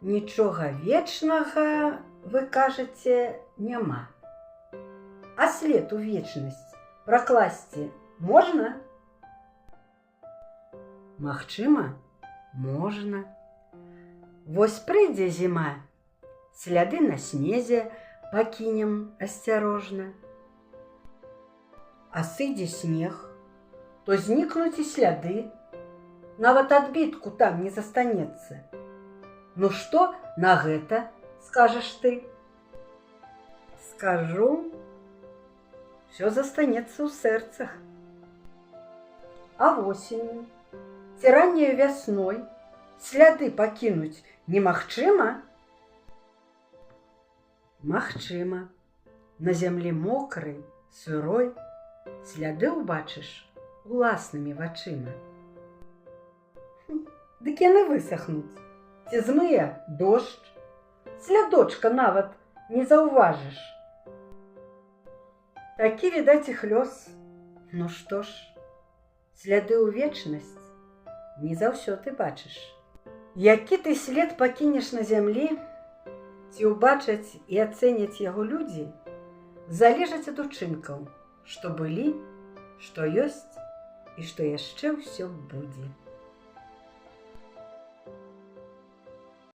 Нічога вечнага, вы кажаце, няма. А след у вечнасць пракласці можна? Магчыма, можна. Вось прыйдзе зіма, сляды на снезе пакінем асцярожна. А сыдзе снег, то знікнуць і сляды, нават адбітку там не застанецца. Ну што на гэта скажаш ты? Скажу, всё застанецца ў сэрцах. А восенню ці ранняй вясной сляды пакінуць немагчыма? Магчыма. На зямлі мокрай, сырой сляды ўбачыш уласнымі вачыма. Дык яны высахнуць, ці змые дождж, слядочка нават не заўважыш. Такі, відаць, іх лёс. Ну што ж, сляды ў вечнасць не заўсёды бачыш. Які ты след пакінеш на зямлі, ці ўбачаць і ацэняць яго людзі, залежаць ад учынкаў, што былі, што ёсць і што яшчэ ўсё будзе.